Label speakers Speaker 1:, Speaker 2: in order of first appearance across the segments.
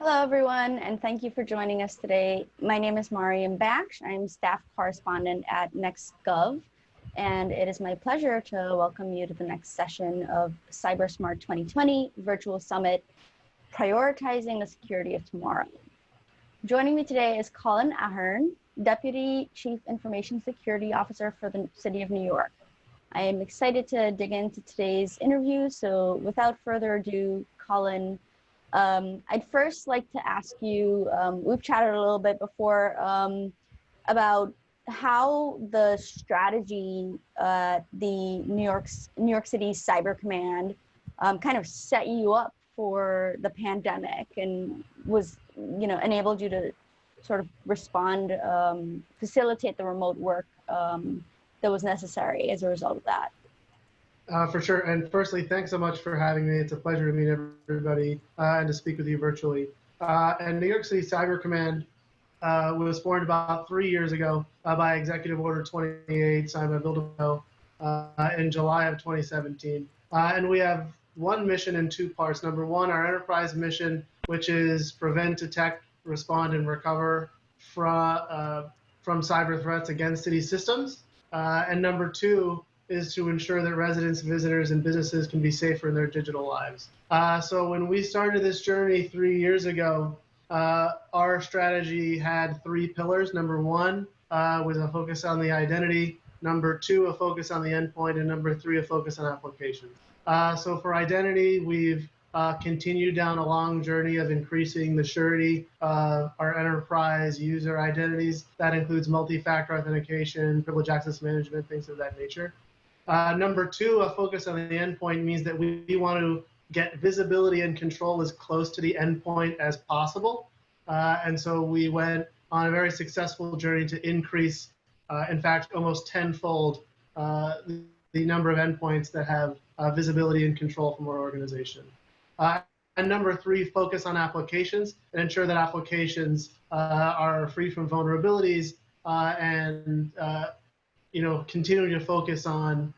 Speaker 1: Hello, everyone, and thank you for joining us today. My name is Mariam Baksh. I'm staff correspondent at NextGov, and it is my pleasure to welcome you to the next session of Cybersmart 2020 Virtual Summit, Prioritizing the Security of Tomorrow. Joining me today is Colin Ahern, Deputy Chief Information Security Officer for the City of New York. I am excited to dig into today's interview, so without further ado, Colin, I'd first like to ask you, we've chatted a little bit before about how the strategy, the New York City Cyber Command kind of set you up for the pandemic and was, enabled you to sort of respond, facilitate the remote work that was necessary as a result of that.
Speaker 2: For sure. And firstly, thanks so much for having me. It's a pleasure to meet everybody and to speak with you virtually. And New York City Cyber Command was formed about 3 years ago by Executive Order 28, signed by Bill de Blasio in July of 2017. And we have one mission in two parts. Number one, our enterprise mission, which is prevent, detect, respond, and recover from cyber threats against city systems. And number two is to ensure that residents, visitors, and businesses can be safer in their digital lives. So when we started this journey 3 years ago, our strategy had three pillars. Number one was a focus on the identity. Number two, a focus on the endpoint. And number three, a focus on applications. So for identity, we've continued down a long journey of increasing the surety of our enterprise user identities. That includes multi-factor authentication, privilege access management, things of that nature. Number two, a focus on the endpoint means that we want to get visibility and control as close to the endpoint as possible. And so we went on a very successful journey to increase, in fact, almost tenfold the number of endpoints that have visibility and control from our organization. And number three, focus on applications and ensure that applications are free from vulnerabilities and continuing to focus on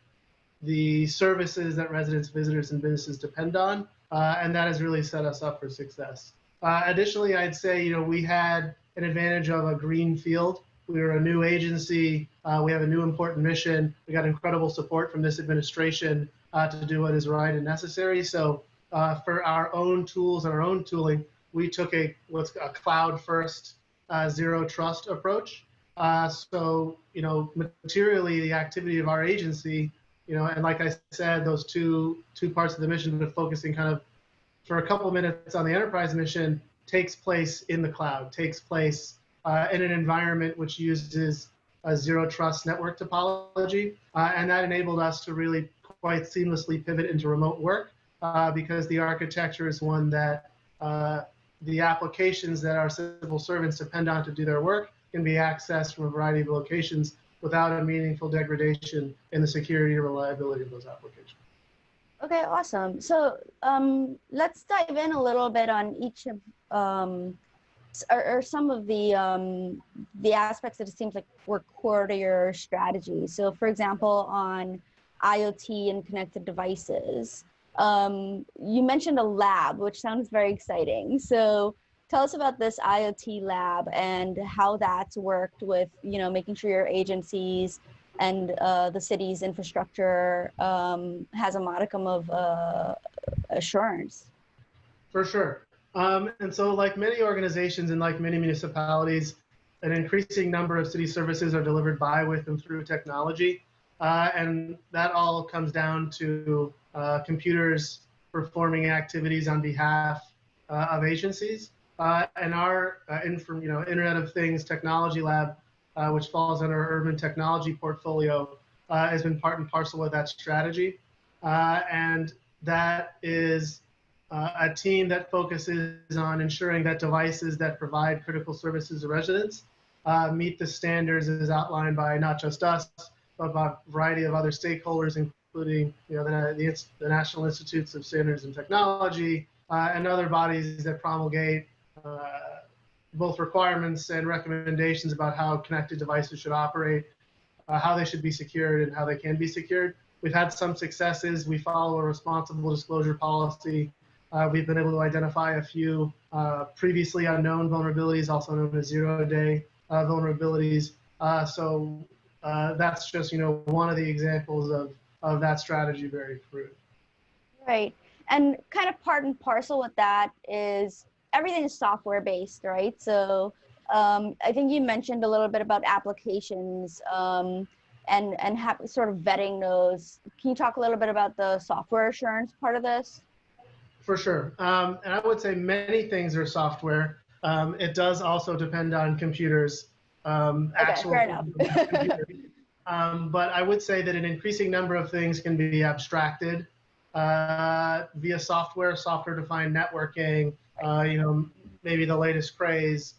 Speaker 2: the services that residents, visitors, and businesses depend on, and that has really set us up for success. Additionally, I'd say we had an advantage of a green field. We were a new agency. We have a new important mission. We got incredible support from this administration to do what is right and necessary. So for our own tools and our own tooling, we took a cloud-first, zero trust approach. So materially, the activity of our agency, and like I said, those two parts of the mission, but focusing kind of for a couple minutes on the enterprise mission, takes place in the cloud, takes place in an environment which uses a zero trust network topology, and that enabled us to really quite seamlessly pivot into remote work because the architecture is one that the applications that our civil servants depend on to do their work can be accessed from a variety of locations without a meaningful degradation in the security or reliability of those applications.
Speaker 1: Okay, awesome. So let's dive in a little bit on each of or some of the aspects that it seems like were core to your strategy. So, for example, on IoT and connected devices, you mentioned a lab, which sounds very exciting. So tell us about this IoT lab and how that's worked with, making sure your agencies and the city's infrastructure has a modicum of assurance.
Speaker 2: For sure. And so like many organizations and like many municipalities, an increasing number of city services are delivered by, with, and through technology. And that all comes down to computers performing activities on behalf of agencies. And our Internet of Things Technology Lab, which falls under our urban technology portfolio, has been part and parcel with that strategy. And that is a team that focuses on ensuring that devices that provide critical services to residents meet the standards as outlined by not just us, but by a variety of other stakeholders, including the National Institutes of Standards and Technology and other bodies that promulgate both requirements and recommendations about how connected devices should operate, how they should be secured, and how they can be secured. We've had some successes. We follow a responsible disclosure policy. We've been able to identify a few previously unknown vulnerabilities, also known as zero-day vulnerabilities. That's just one of the examples of that strategy bearing fruit.
Speaker 1: Right. And kind of part and parcel with that is everything is software based, right? So I think you mentioned a little bit about applications and sort of vetting those. Can you talk a little bit about the software assurance part of this?
Speaker 2: For sure. And I would say many things are software. It does also depend on computers,
Speaker 1: Okay, fair enough.
Speaker 2: computers. But I would say that an increasing number of things can be abstracted via software-defined networking, maybe the latest craze,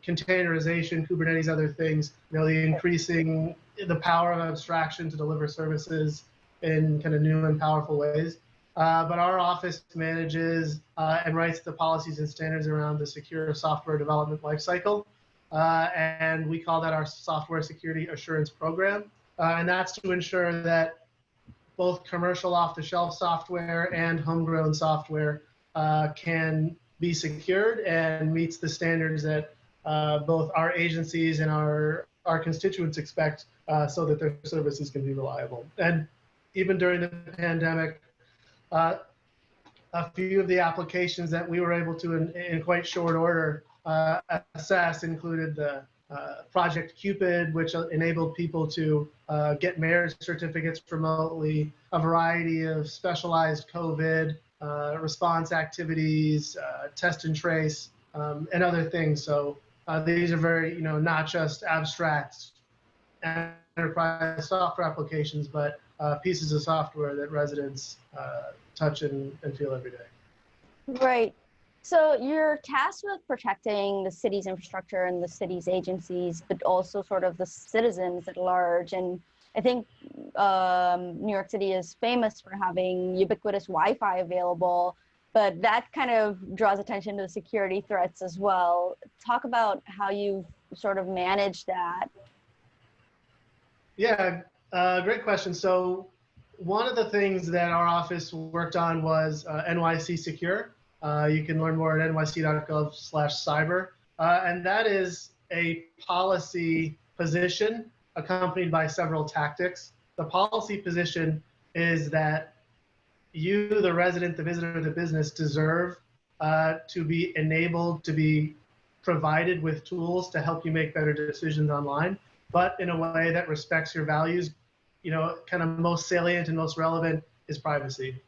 Speaker 2: containerization, Kubernetes, other things, the power of abstraction to deliver services in kind of new and powerful ways. But our office manages and writes the policies and standards around the secure software development lifecycle. And we call that our software security assurance program. And that's to ensure that both commercial off-the-shelf software and homegrown software can be secured and meets the standards that both our agencies and our constituents expect so that their services can be reliable. And even during the pandemic, a few of the applications that we were able to, in quite short order, assess included the Project Cupid, which enabled people to get marriage certificates remotely, a variety of specialized COVID response activities, test and trace, and other things. So these are very, not just abstract enterprise software applications, but pieces of software that residents touch and feel every day.
Speaker 1: Right. So you're tasked with protecting the city's infrastructure and the city's agencies, but also sort of the citizens at large. And I think New York City is famous for having ubiquitous Wi-Fi available, but that kind of draws attention to the security threats as well. Talk about how you've sort of managed that.
Speaker 2: Yeah, great question. So one of the things that our office worked on was NYC Secure. You can learn more at nyc.gov/cyber. And that is a policy position accompanied by several tactics. The policy position is that you, the resident, the visitor, the business, deserve to be enabled to be provided with tools to help you make better decisions online, but in a way that respects your values. Kind of most salient and most relevant is privacy.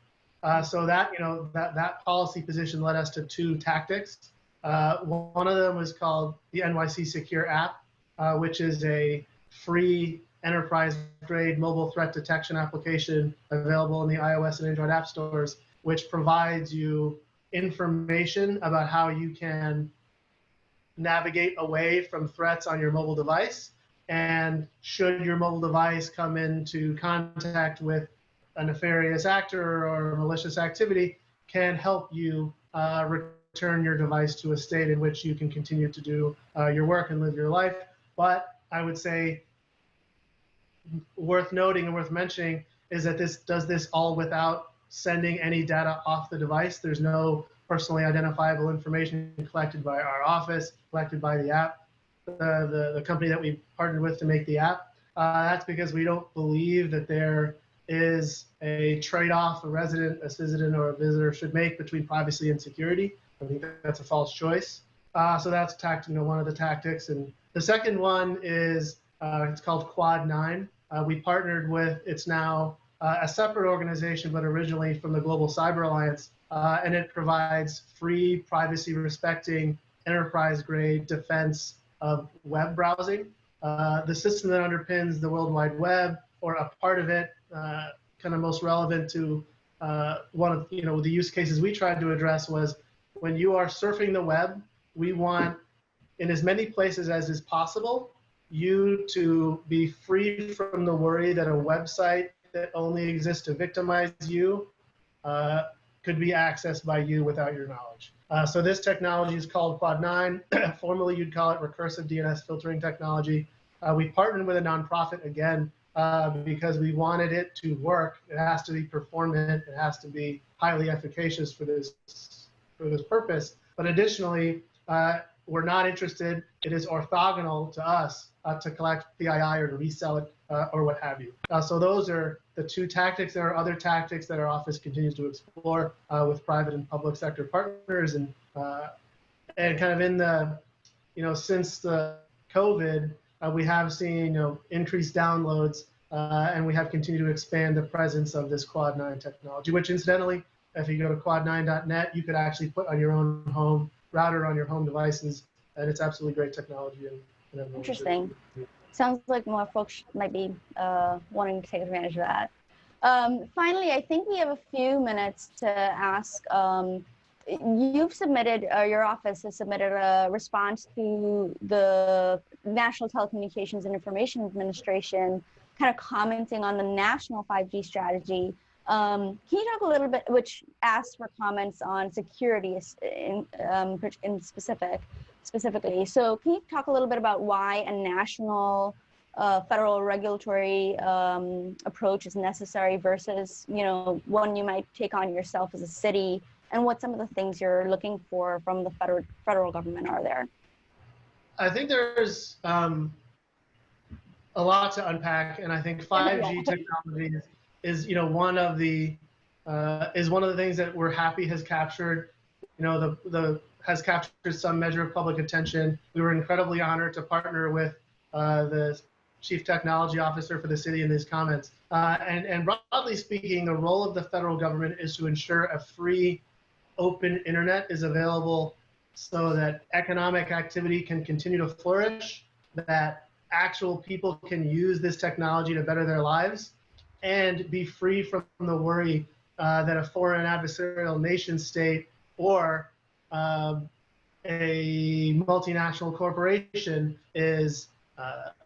Speaker 2: So that, that policy position led us to two tactics. One of them was called the NYC Secure app, which is a free enterprise-grade mobile threat detection application available in the iOS and Android app stores, which provides you information about how you can navigate away from threats on your mobile device. And should your mobile device come into contact with a nefarious actor or malicious activity, can help you return your device to a state in which you can continue to do your work and live your life. But I would say worth noting and worth mentioning is that this does this all without sending any data off the device. There's no personally identifiable information collected by our office, collected by the app, the company that we partnered with to make the app. That's because we don't believe that there is a trade-off a resident, a citizen, or a visitor should make between privacy and security. I think that's a false choice. So that's one of the tactics. And the second one is it's called Quad 9. We partnered with, it's now a separate organization, but originally from the Global Cyber Alliance, and it provides free, privacy-respecting, enterprise-grade defense of web browsing. The system that underpins the World Wide Web, or a part of it, kind of most relevant to one of the use cases we tried to address was when you are surfing the web, we want, in as many places as is possible, you to be free from the worry that a website that only exists to victimize you could be accessed by you without your knowledge. So this technology is called Quad 9. Formerly, you'd call it recursive DNS filtering technology. We partnered with a nonprofit, again, because we wanted it to work. It has to be performant. It has to be highly efficacious for this purpose. But additionally, we're not interested. It is orthogonal to us to collect PII or to resell it or what have you. So those are the two tactics. There are other tactics that our office continues to explore with private and public sector partners, and kind of in the, since the COVID, we have seen increased downloads, and we have continued to expand the presence of this Quad 9 technology, which incidentally, if you go to quad9.net, you could actually put on your own home router on your home devices, and it's absolutely great technology. And
Speaker 1: interesting. Sounds like more folks might be wanting to take advantage of that. Finally, I think we have a few minutes to ask. You've submitted, your office has submitted a response to the National Telecommunications and Information Administration, kind of commenting on the national 5G strategy. Can you talk a little bit, which asks for comments on security in specifically. So can you talk a little bit about why a national federal regulatory approach is necessary versus, one you might take on yourself as a city, and what some of the things you're looking for from the federal government are there?
Speaker 2: I think there's a lot to unpack, and I think 5G technology is one of the things that we're happy has captured has captured some measure of public attention. We were incredibly honored to partner with the Chief Technology Officer for the city in these comments. And broadly speaking, the role of the federal government is to ensure a free, open internet is available so that economic activity can continue to flourish, that actual people can use this technology to better their lives, and be free from the worry that a foreign adversarial nation state or a multinational corporation is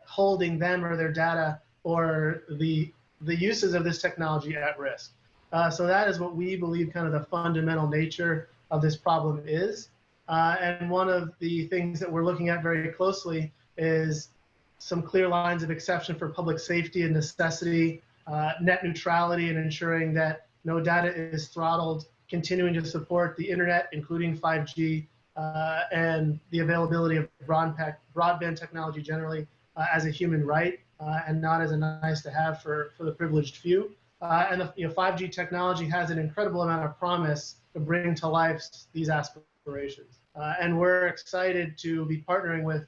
Speaker 2: holding them or their data or the uses of this technology at risk. So that is what we believe kind of the fundamental nature of this problem is. And one of the things that we're looking at very closely is some clear lines of exception for public safety and necessity, net neutrality, and ensuring that no data is throttled, continuing to support the internet, including 5G, and the availability of broadband technology generally as a human right and not as a nice to have for the privileged few. And the 5G technology has an incredible amount of promise to bring to life these aspirations. And we're excited to be partnering with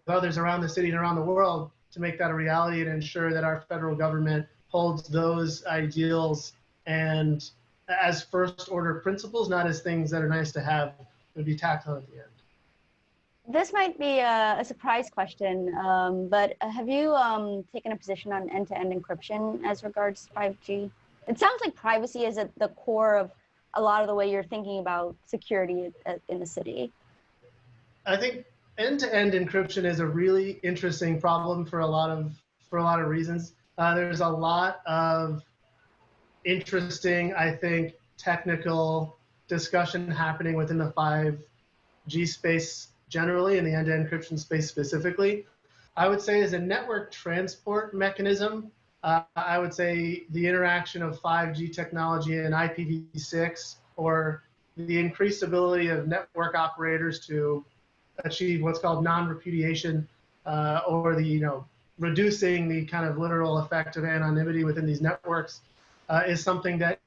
Speaker 2: others around the city and around the world to make that a reality and ensure that our federal government holds those ideals and as first order principles, not as things that are nice to have, would be tacked on at the end.
Speaker 1: This might be a surprise question, but have you taken a position on end-to-end encryption as regards 5G? It sounds like privacy is at the core of a lot of the way you're thinking about security in the city. I
Speaker 2: think end-to-end encryption is a really interesting problem for a lot of reasons. There's a lot of interesting, I think, technical discussion happening within the 5G space generally and the end-to-end encryption space specifically. I would say as a network transport mechanism, I would say the interaction of 5G technology and IPv6 or the increased ability of network operators to achieve what's called non-repudiation or the, reducing the kind of literal effect of anonymity within these networks is something that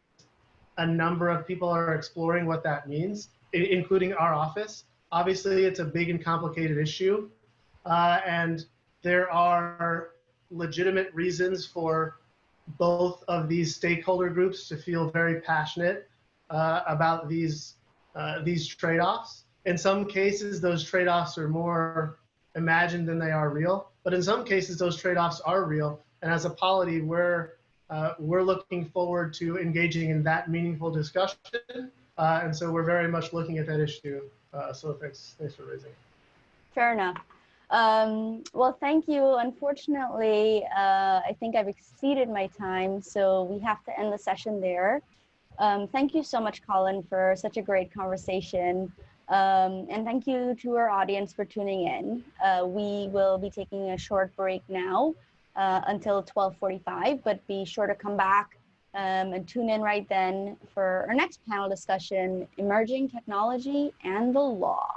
Speaker 2: a number of people are exploring what that means, including our office. Obviously, it's a big and complicated issue, and there are legitimate reasons for both of these stakeholder groups to feel very passionate about these trade-offs. In some cases, those trade-offs are more imagined than they are real, but in some cases, those trade-offs are real. And as a polity, we're looking forward to engaging in that meaningful discussion, and so we're very much looking at that issue. So thanks for raising it.
Speaker 1: Fair enough. Well, thank you. Unfortunately, I think I've exceeded my time, so we have to end the session there. Thank you so much, Colin, for such a great conversation. And thank you to our audience for tuning in. We will be taking a short break now until 12:45, but be sure to come back And tune in right then for our next panel discussion, Emerging Technology and the Law.